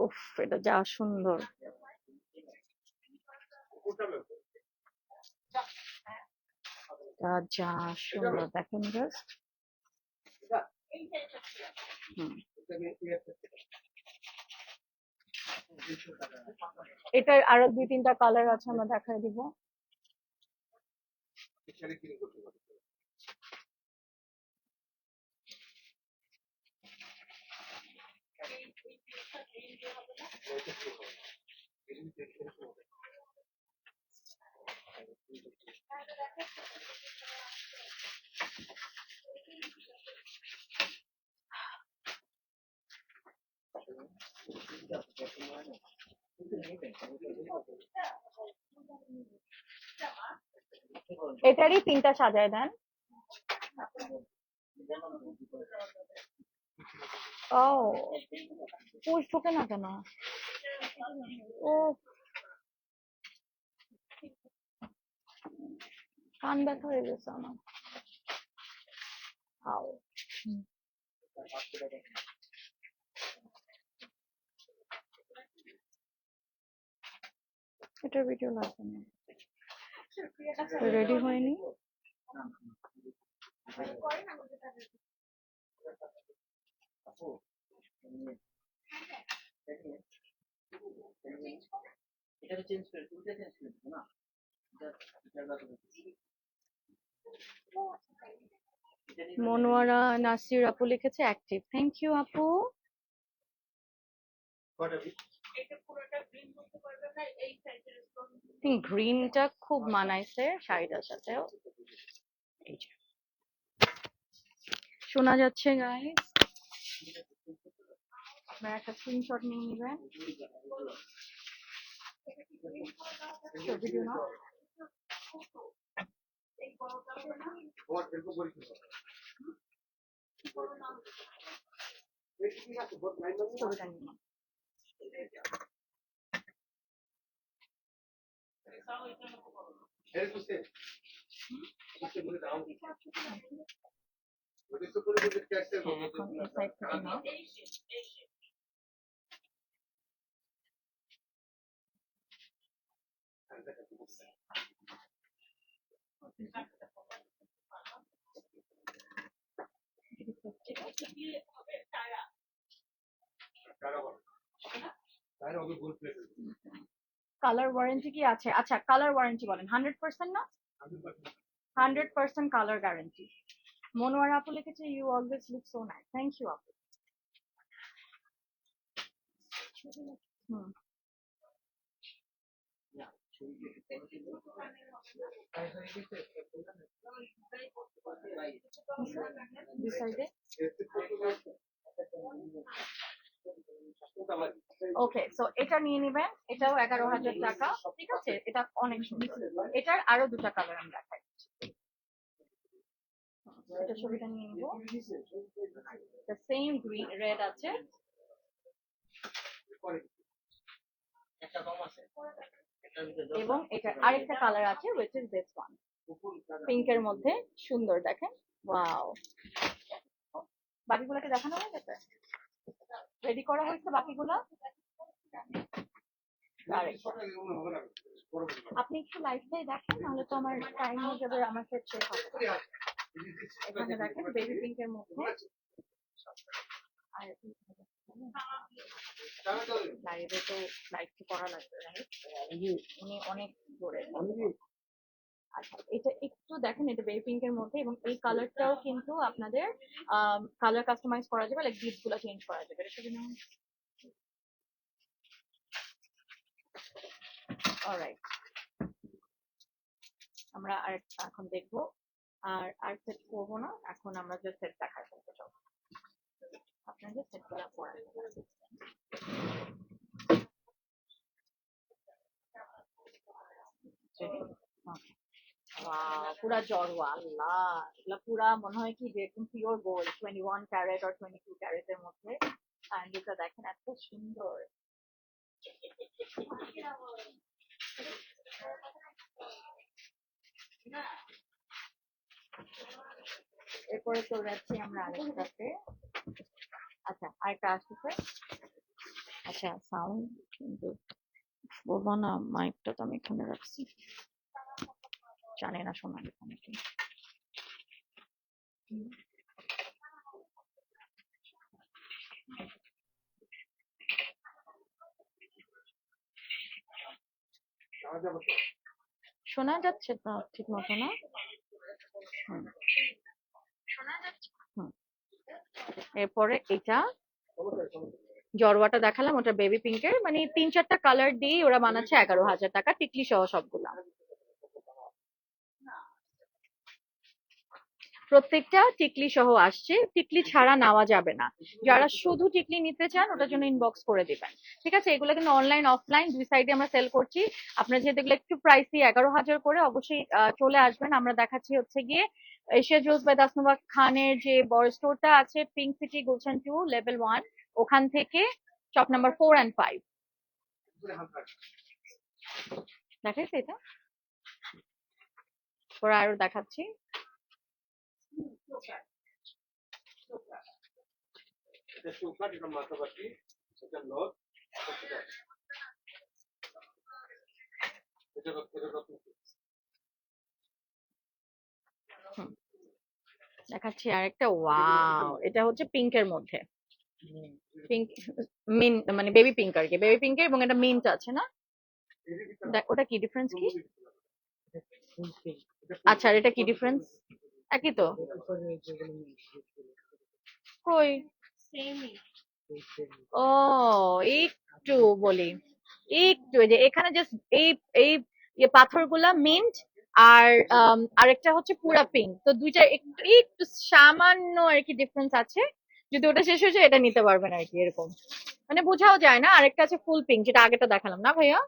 উফ, এটা যা সুন্দর। যা সুন্দর দেখেন জাস্ট। এটার আরো 2-3টা কালার আছে, আমরা দেখাই দিব। এটারই 3টা সাজায় দেন। ও, পুষ ঢোকে না কেন? ও, কান ব্যথা হয়ে গেছে আমার। আও। এটার ভিডিও লাগবে না, রেডি হয়নি। মনোয়ারা নাসির আপু লিখেছে অ্যাক্টিভ, থ্যাংক ইউ আপু। গ্রিনটা খুব মানাইছে শাড়িটার সাথে। শোনা যাচ্ছে গাইস? আপনারা একটা স্ক্রিনশট নিয়ে নেবেন। ভিডিও না ছবিটা নিয়ে নাও। এখন এই সাইড থেকে নাও। কালার ওয়ারেন্টি কি আছে? আচ্ছা, কালার ওয়ারেন্টি বলেন। 100% না? 100% কালার গ্যারান্টি। মনোয়ারা আপু লিখেছে you always look so nice, thank you আপু। ওকে, সো এটা নিয়ে নেবেন। এটাও 11,000 টাকা, ঠিক আছে? এটা অনেক সুন্দর। এটার আরো 2টা কালার আমি দেখাই। এটা ছবিটা নিয়ে নিব। সেম গ্রিন রেড আছে, এবং এটা আরেকটা কালার আছে which is this one, পিঙ্কের মধ্যে সুন্দর দেখেন। ওয়াও, বাকিগুলোকে দেখানো হয়ে গেছে, রেডি করা হয়েছে বাকিগুলো। আপনি একটু লাইভটাই দেখেন, নাহলে তো আমার টাইম হয়ে যাবে, আমার সেট শেষ হবে। এখানে দেখেন বেবি পিঙ্কের মধ্যে, আর লাইভে তো লাইভ তো করা লাগবে, রাইট? উনি অনেক জোরে। আচ্ছা, এটা একটু দেখেন, এটা বেবি পিঙ্কের মধ্যে, এবং এই কালারটাও কিন্তু আপনাদের কালার কাস্টমাইজ করা যাবে, লাইক বিটস গুলো চেঞ্জ করা যাবে। এটা শুধু নাম। অলরাইট, আমরা আর এখন দেখবো, আর সেট করবো না, এখন আমরা যে সেট দেখাই ফেলতে চাই। আপনাদের সেট গুলা পরে পুরা জড়োয়া, আল্লাহ এগুলা পুরা মনে হয় কি যে একদম পিওর গোল্ড, 21 ক্যারেট আর 22 ক্যারেটের মধ্যে। অ্যান্ড এটা দেখেন এত সুন্দর। এরপরে চলে যাচ্ছি আমরা আরেকটাতে। আচ্ছা আরেকটা আসতেছে। আচ্ছা সাউন্ড কিন্তু বলবো না, মাইকটা তো আমি এখানে রাখছি, জানি না শোনা এখানে কি। শোনা যাচ্ছে তো ঠিক মতো না? হুম, হুম। এরপরে এটা জড়োয়াটা দেখালাম, ওটা বেবি পিঙ্কের, মানে 3-4টা কালার দিয়ে ওরা বানাচ্ছে 11,000 টাকা, টিকলি সহ সবগুলা। প্রত্যেকটা টিকলি সহ আসছে, টিকলি ছাড়া নেওয়া যাবে না। যারা শুধু টিকলি নিতে চান ওটার জন্য ইনবক্স করে দিবেন, ঠিক আছে? এগুলো কিন্তু অনলাইন অফলাইন দুই সাইডে আমরা সেল করছি। আপনার যেহেতু এগুলো একটু প্রাইসি, 11,000 করে, অবশ্যই চলে আসবেন। আমরা দেখাচ্ছি হচ্ছে গিয়ে এশিয়া জুস বাই দাসনুবা খানের যে বড় স্টোরটা আছে, পিঙ্ক সিটি গুলশান 2 লেভেল 1, ওখান থেকে শপ নাম্বার 4 and 5 দেখাইছে এটা। পরে আরো দেখাচ্ছি। দেখাচ্ছি আরেকটা, ওয়াও এটা হচ্ছে পিঙ্কের মধ্যে, পিঙ্ক মিন্ট, মানে বেবি পিঙ্ক আর কি, বেবি পিঙ্কের, এবং এটা মিন্ট আছে না? ওটা কি ডিফারেন্স কি? আচ্ছা আর এটা কি ডিফারেন্স? একই তো? কই? ও একটু বলি, একটু এই যে এখানে জাস্ট এই এই পাথরগুলা মিন্ট, আর আরেকটা হচ্ছে পুরা পিঙ্ক, তো দুইটা একটু একটু সামান্য আর কি ডিফারেন্স আছে। যদি ওটা শেষ হয়ে যায় এটা নিতে পারবেন আর কি, এরকম মানে বোঝাও যায় না। আরেকটা আছে ফুল পিঙ্ক, যেটা আগেটা দেখালাম না ভাইয়া।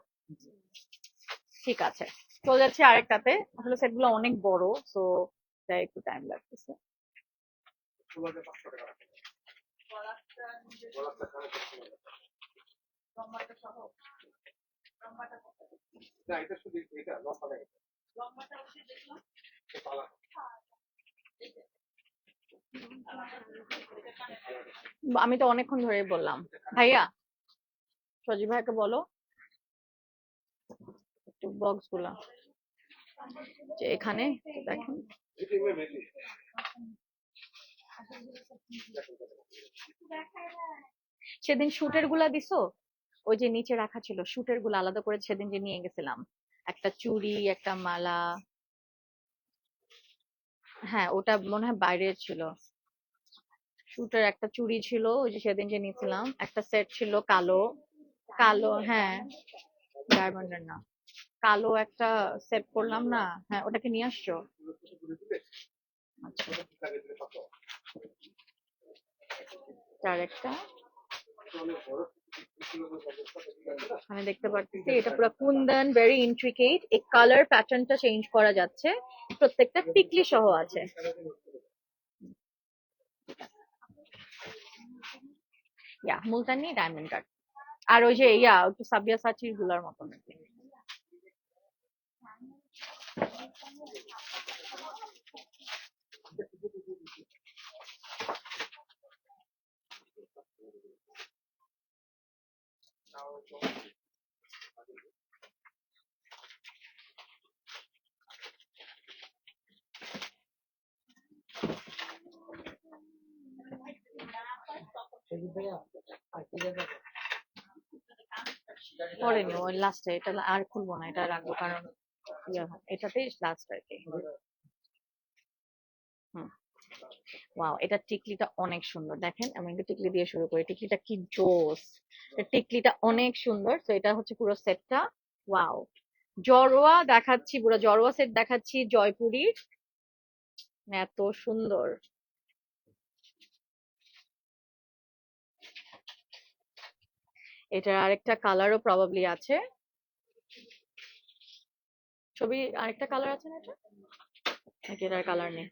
ঠিক আছে, চলে যাচ্ছে আরেকটাতে। আসলে সেটগুলো অনেক বড়, সো তাই একটু টাইম লাগতেছে। আমি তো অনেকক্ষণ ধরেই বললাম ভাইয়া, সজীব ভাইকে বলো একটু বক্স গুলা যে এখানে দেখেন। সেদিন শুটের গুলা দিছো? ওই যে নিচে রাখা ছিল শুটের গুলা, আলাদা করে সেদিন যে নিয়ে গেছিলাম, একটা চুড়ি একটা মালা। হ্যাঁ ওটা মনে হয় বাইরের ছিল। শুটের একটা চুড়ি ছিল ওই যে সেদিন যে নিয়েছিলাম, একটা সেট ছিল কালো, কালো হ্যাঁ, ডায়মন্ডের না, কালো একটা সেট করলাম না। হ্যাঁ ওটাকে নিয়ে আসছো? আচ্ছা তার একটা, আমি দেখতে পাচ্ছি এটা পুরো কুন্দন, ভেরি ইন্ট্রিকেট, এই কালার প্যাটার্নটা চেঞ্জ করা যাচ্ছে, প্রত্যেকটা টিকলি সহ আছে। ইয়া মুলতানি ডায়মন্ড কাট, আর ওই যে ইয়া একটু সাবিয়া সাচির গুলার মতন আর কি। পরেনি ওই লাস্টে, এটা আর খুলবো না, এটা রাখবো কারণ এটাতেই লাস্ট আর কি। হুম, ওয়াও এটা টিকলিটা অনেক সুন্দর, দেখেন আমি একটু টিকলি দিয়ে শুরু করি, টিকলিটা কি জোস, টিকলিটা অনেক সুন্দর। তো এটা হচ্ছে পুরো সেটটা। ওয়াও, জড়োয়া দেখাচ্ছি, পুরো জড়োয়া সেট দেখাচ্ছি জয়পুরীর, এত সুন্দর। এটার আরেকটা কালারও প্রবাবলি আছে। ছবি আরেকটা কালার আছে না এটা, নাকি এটার কালার নেই?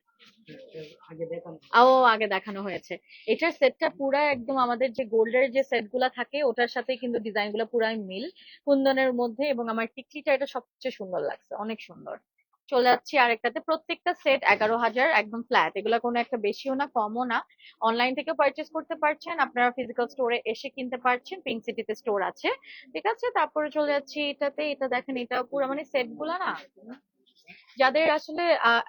আগে দেখানো হয়েছে। এটার সেটটা পুরা একদম আমাদের যে গোল্ডের যে সেট গুলা থাকে ওটার সাথে কিন্তু ডিজাইন গুলা পুরাই মিল, কুন্দনের মধ্যে। এবং আমার টিকলিটা এটা সবচেয়ে সুন্দর লাগছে, অনেক সুন্দর। চলে যাচ্ছি আরেকটাতে। প্রত্যেকটা সেট 11,000, একদম ফ্ল্যাট। এগুলা কোনো একটা বেশিও না কমও না। অনলাইন থেকে পারচেস করতে পারছেন, আপনারা ফিজিক্যাল স্টোরে এসে কিনতে পারছেন, পিঙ্ক সিটিতে স্টোর আছে। ঠিক আছে, তারপরে চলে যাচ্ছি এটাতে। এটা দেখেন, এটা পুরো মানে সেট গুলা না, যাদের আসলে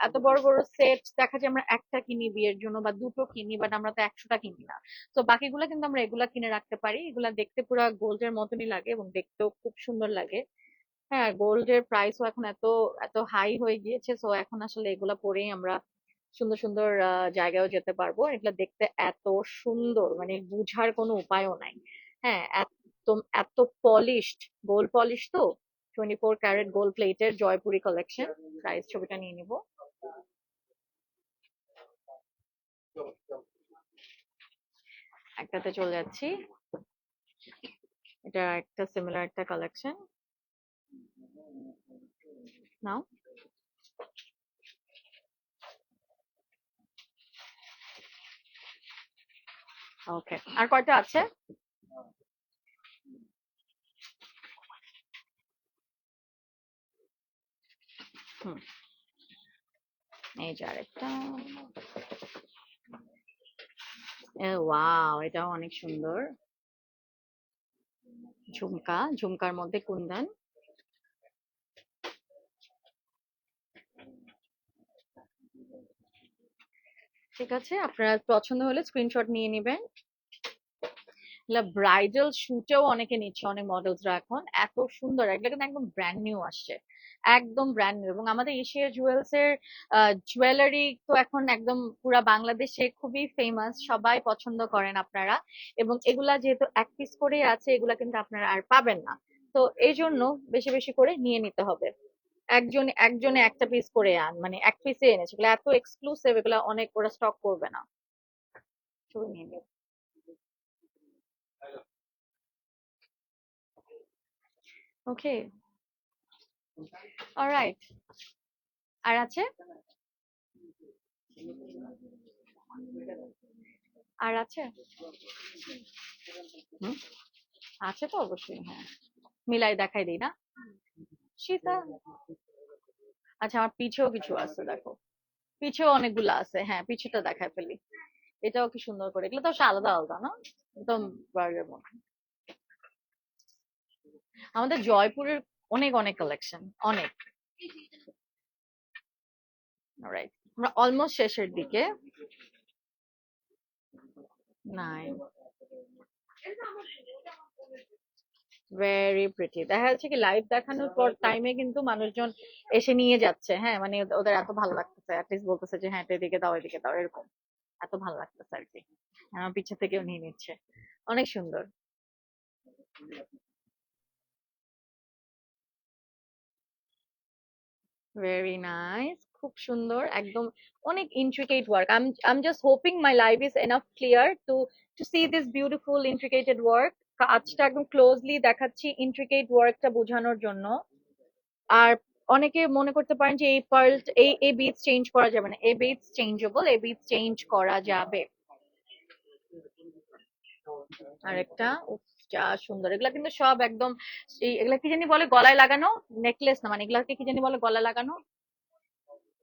এত বড় বড় সেট দেখা যায় আমরা একটা কিনি বিয়ের জন্য বা দুটো কিনি, বাট আমরা তো 100টা কিনি না। তো বাকিগুলো কিন্তু আমরা এগুলা কিনে রাখতে পারি। এগুলা দেখতে পুরো গোল্ডের মতনই লাগে এবং দেখতেও খুব সুন্দর লাগে। হ্যাঁ, গোল্ডের প্রাইসও এখন এত এত হাই হয়ে গিয়েছে, সো এখন আসলে এগুলা পরেই আমরা সুন্দর সুন্দর জায়গায়ও যেতে পারবো। এগুলা দেখতে এত সুন্দর, মানে বুঝার কোনো উপায়ও নাই। হ্যাঁ, একদম এত পলিশড, গোল্ড পলিশ তো। 24 ক্যারেট গোল্ড প্লেটের জয়পুরি কালেকশন। প্রাইস ছবিটা নিয়ে নিব। একটাতে চলে যাচ্ছি। এটা একটা সিমিলার একটা কালেকশন নাও। ওকে, আর কয়টা আছে? হুম, এই যে আরেকটা। ওয়াও, এটাও অনেক সুন্দর। ঝুমকা, ঝুমকার মধ্যে কুন্দন। ঠিক আছে, আপনার পছন্দ হলে স্ক্রিনশট নিয়ে নিবেন। ব্রাইডাল শুটেও অনেকে নিচ্ছে, অনেক মডেলসরা এখন। এত সুন্দর, এগুলো কিন্তু একদম ব্র্যান্ড নিউ আসছে, একদম ব্র্যান্ড নিউ। এবং আমাদের এশিয়া জুয়েলস এর জুয়েলারি তো এখন একদম পুরা বাংলাদেশে খুবই ফেমাস, সবাই পছন্দ করেন আপনারা। এবং এগুলা যেহেতু এক পিস করে আছে, এগুলা কিন্তু আপনারা আর পাবেন না। তো এই জন্য বেশি বেশি করে নিয়ে নিতে হবে। একজনে একটা পিস করে মানে এক পিসে এনেছে, এগুলো এত এক্সক্লুসিভ, এগুলা অনেক ওরা স্টক করবে না। ছবি নিয়ে নিও। ওকে, অলরাইট। আর আছে? আর আছে? হুম, আছে তো অবশ্যই, হ্যাঁ। মিলাই দেখাই দিই না? সীতা। আচ্ছা, আমার পিছেও কিছু আছে, দেখো। পিছেও অনেকগুলো আছে, হ্যাঁ, পিছুটা দেখাই ফেলি। এটাও কি সুন্দর করে, এগুলো তো সব আলাদা আলাদা না, একদম বার্গের মতো। আমাদের জয়পুরের অনেক অনেক কালেকশন, অনেক। রাইট, আমরা অলমোস্ট শেষের দিকে। নাই, ভেরি প্রিটি। দেখা যাচ্ছে কি লাইভ দেখানোর পর টাইমে কিন্তু মানুষজন এসে নিয়ে যাচ্ছে। হ্যাঁ, মানে ওদের এত ভালো লাগতেছে, অ্যাটলিস্ট বলতেছে যে হ্যাঁ, এটা এদিকে দাও, এদিকে দাও, এরকম। এত ভালো লাগতেছে আর কি। আমার পিছে থেকেও নিয়ে নিচ্ছে। অনেক সুন্দর। ভেরি নাইস, খুব সুন্দর একদম। অনেক intricate work. I am just hoping my life is enough clear to to see this beautiful intricated work. কাজটা একদম ক্লোজলি দেখাচ্ছি ইন্ট্রিকেট ওয়ার্কটা বোঝানোর জন্য। আর অনেকে মনে করতে পারেন যে এই পার্ল, এই বিটস চেঞ্জ করা যাবে না। এই বিটস চেঞ্জেবল, এই বিটস চেঞ্জ করা যাবে। আরেকটা, উফ, যা সুন্দর। এগুলা কিন্তু সব একদম এগুলা কি জানি বলে, গলায় লাগানো নেকলেস না, মানে এগুলাকে কি জানি বলে, গলায় লাগানো।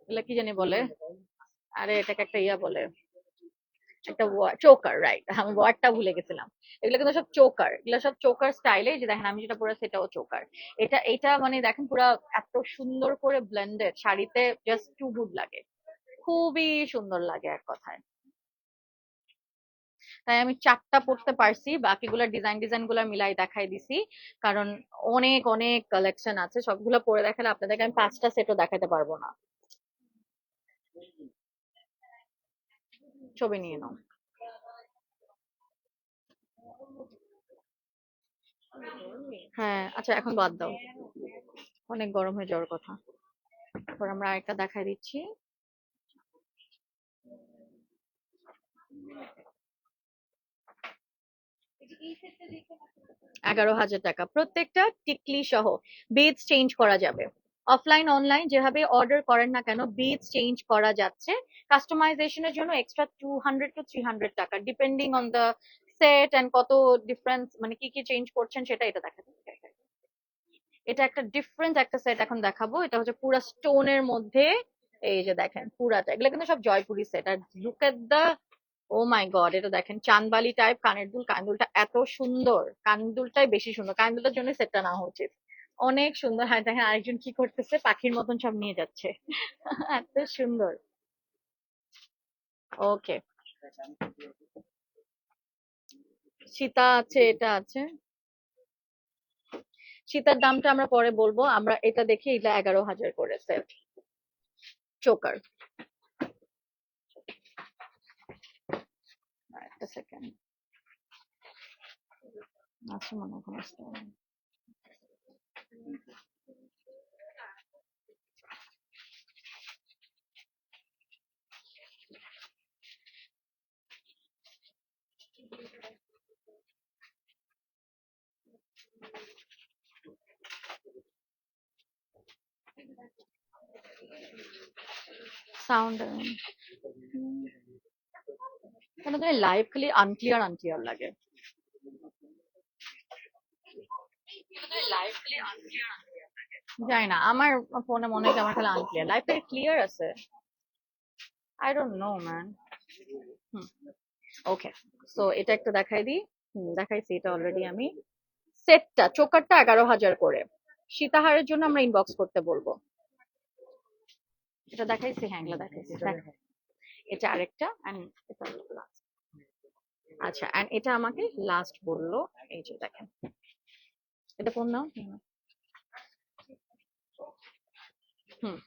এগুলা কি জানি বলে, আরে এটাকে একটা ইয়া বলে, একটা চোকার, রাইট। আমি ওয়ার্ডটা ভুলে গেছিলাম। এগুলো কিন্তু সব চোকার, এগুলো সব চোকার স্টাইলে। যে দেখেন আমি যেটা পরে সেটাও চোকার। এটা মানে দেখেন পুরা এত সুন্দর করে ব্লেন্ডেড, শাড়িতে জাস্ট টু গুড লাগে, খুবই সুন্দর লাগে এক কথায়। তাই আমি 4টা পড়তে পারছি, বাকিগুলো ডিজাইন ডিজাইন গুলো মিলাই দেখাই দিছি। কারণ অনেক অনেক কালেকশন আছে, সবগুলো পরে দেখালে আপনাদেরকে আমি 5টা সেটও দেখাতে পারবো না। ছবি নিয়ে নাও। হ্যাঁ, আচ্ছা, এখন বাদ দাও, অনেক গরম হয়ে যাওয়ার কথা। তারপর আমরা আরেকটা দেখাই দিচ্ছি। 11,000 টাকা প্রত্যেকটা টিকলি সহ। বিডস চেঞ্জ করা যাবে, অফলাইন অনলাইন যেভাবে অর্ডার করেন না কেন বিডস চেঞ্জ করা যাচ্ছে। কাস্টমাইজেশনের জন্য এক্সট্রা 200 to 300 টাকা depending on the set and কত ডিফারেন্স, মানে কি কি চেঞ্জ করছেন সেটা এটা দেখা যাচ্ছে। এটা একটা ডিফারেন্ট একটা সেট এখন দেখাবো, এটা হচ্ছে পুরা স্টোনের মধ্যে। এই যে দেখেন পুরাটা, এগুলো কিন্তু সব জয়পুরি সেট। আর look at the, oh my God, এটা দেখেন চাঁদবালি টাইপ কানের দুল, কানের দুলটা এত সুন্দর, কানের দুলটাই বেশি সুন্দর, কানের দুলটার জন্য সেটটা না হচ্ছে। অনেক সুন্দর। হ্যাঁ দেখেন আরেকজন কি করতেছে, পাখির মতন সব নিয়ে যাচ্ছে। এত সুন্দর। ওকে, সীতা আছে, এটা আছে। সীতার দামটা আমরা পরে বলবো, আমরা এটা দেখি, এটা 11,000 করে সেট চোকার। একটা সেকেন্ড আছে মনে হয়। সাউন্ড কেন তুমি লাইভ খালি আনক্লিয়ার আনক্লিয়ার লাগে? জানি না, আমার ফোনে মনে হয় যে আমার খালি আনক্লিয়ার, লাইভটা ক্লিয়ার আছে। I don't know man. Hmm, okay. So এটা একটু দেখাই দিই। দেখাইছি এটা অলরেডি আমি। সেটটা চোকারটা 11,000 করে। সীতাহারের জন্য আমরা ইনবক্স করতে বলবো। এটা দেখাইছি, হ্যাঁ এগুলো দেখাইছি। এটা আরেকটা and এটা last। আচ্ছা, and এটা আমাকে লাস্ট বললো। এই যে দেখেন, এটা ফোন নাও। Hmm.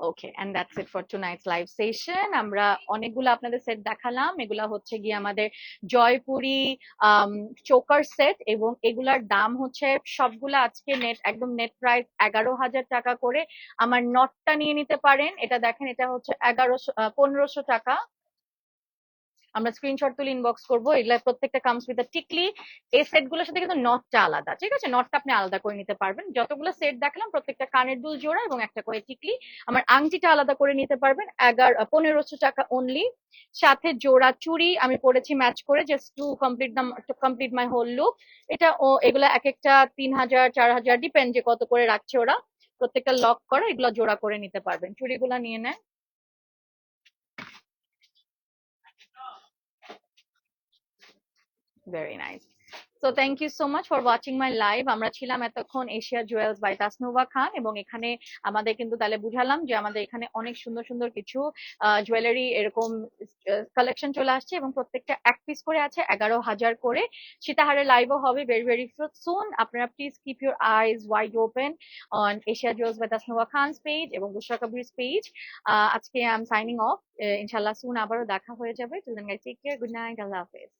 Okay, and that's it for tonight's live session. আমরা অনেকগুলো আপনাদের সেট দেখালাম, এগুলা হচ্ছে গিয়ে আমাদের জয়পুরি চোকার সেট, এবং এগুলার দাম হচ্ছে সবগুলা আজকে নেট একদম নেট প্রাইস 11,000 টাকা করে। আমার নটটা নিয়ে নিতে পারেন, এটা দেখেন, এটা হচ্ছে 1500 টাকা। আমরা স্ক্রিনশট তুলে ইনবক্স করবো। এগুলা প্রত্যেকটা কামস উইথ টিকলি। এই সেট গুলোর সাথে কিন্তু নটটা আলাদা, ঠিক আছে? নটটা আপনি আলাদা করে নিতে পারবেন। যতগুলো সেট দেখালাম প্রত্যেকটা কানের দুল জোড়া এবং একটা করে টিকলি। আমার আংটিটা আলাদা করে নিতে পারবেন 1500 টাকা অনলি। সাথে জোড়া চুড়ি আমি পরেছি ম্যাচ করে, just to complete my whole look. এটা ও এগুলা এক একটা 3,000 4,000 ডিপেন্ড যে কত করে রাখছে ওরা। প্রত্যেকটা লক করা, এগুলো জোড়া করে নিতে পারবেন। চুড়িগুলা নিয়ে নেন। Very nice. So thank you so much for watching my live. আমরা ছিলাম এতক্ষণ এশিয়া জুয়েলস বাই তাসনুভা খান, এবং এখানে আমাদের কিন্তু তাহলে বুঝালাম যে আমাদের এখানে অনেক সুন্দর সুন্দর কিছু জুয়েলারি এরকম কালেকশন চলে আসছে, এবং প্রত্যেকটা এক পিস করে আছে 11,000 করে। সীতাহারের লাইভও হবে ভেরি ভেরি সুন। আপনারা please keep your eyes wide open on Asia jewels by Tasnuva Khan's page এবং বুশরা কবিরস পেজ। আজকে আই এম সাইনিং অফ। ইনশাল্লাহ সুন আবারও দেখা হয়ে যাবে। Till then guys, take care, good night, আল্লাহ হাফেজ।